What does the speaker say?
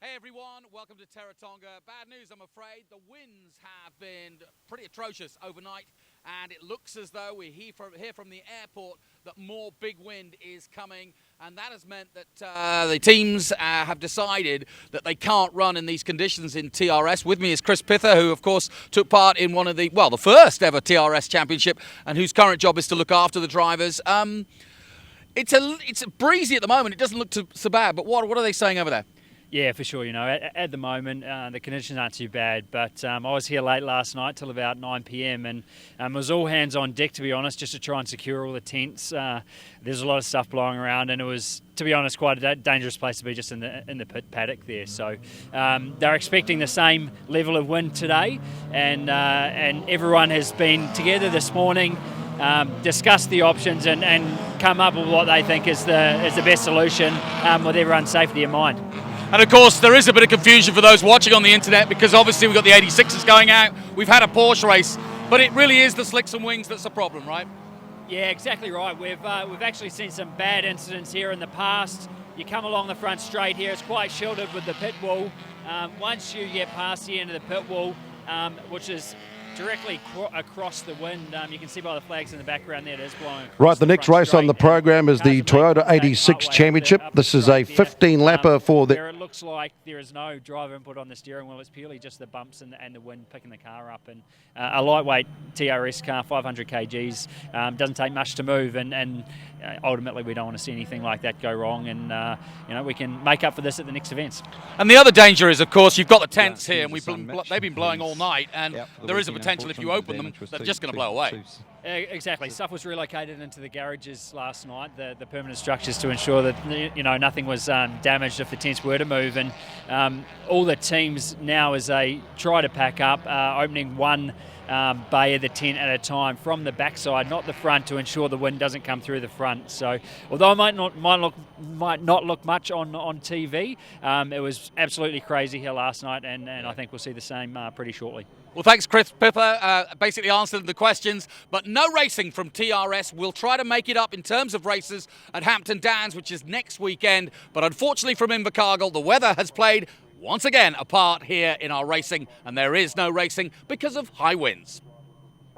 Hey everyone, welcome to Teretonga. Bad news, I'm afraid. The winds have been pretty atrocious overnight, and it looks as though we hear from the airport that more big wind is coming, and that has meant that the teams have decided that they can't run in these conditions in TRS. With me is Chris Pither, who of course took part in the first ever TRS championship, and whose current job is to look after the drivers. It's breezy at the moment. It doesn't look so bad, but what are they saying over there? Yeah, for sure. At the moment, the conditions aren't too bad. But I was here late last night till about 9 p.m. and it was all hands on deck, to be honest, just to try and secure all the tents. There's a lot of stuff blowing around, and it was, to be honest, quite a dangerous place to be just in the pit paddock there. So they're expecting the same level of wind today, and everyone has been together this morning. Discussed the options and come up with what they think is the best solution with everyone's safety in mind. And of course, there is a bit of confusion for those watching on the internet because obviously we've got the 86s going out, we've had a Porsche race, but it really is the slicks and wings that's the problem, right? Yeah, exactly right. We've actually seen some bad incidents here in the past. You come along the front straight here, it's quite sheltered with the pit wall. Once you get past the end of the pit wall, which is directly across the wind. You can see by the flags in the background there, it is blowing across. Right, the next race on the program is the Toyota 86 Championship. This is a 15-lapper for the... It looks like there is no driver input on the steering wheel. It's purely just the bumps and the wind picking the car up. And a lightweight TRS car, 500 kgs, doesn't take much to move. And ultimately, we don't want to see anything like that go wrong. And we can make up for this at the next events. And the other danger is, of course, you've got the tents here, and they've been blowing all night, and there is a potential if you open them, they're just going to blow away. Exactly. Stuff was relocated into the garages last night, the permanent structures, to ensure that nothing was damaged if the tents were to move. And all the teams now, as they try to pack up, opening one bay of the tent at a time from the backside, not the front, to ensure the wind doesn't come through the front. So, although it might not look much on TV, it was absolutely crazy here last night, and I think we'll see the same pretty shortly. Well, thanks, Chris Pither. Basically answered the questions, but no racing from TRS. We'll try to make it up in terms of races at Hampton Downs, which is next weekend. But unfortunately from Invercargill, the weather has played once again a part here in our racing, and there is no racing because of high winds.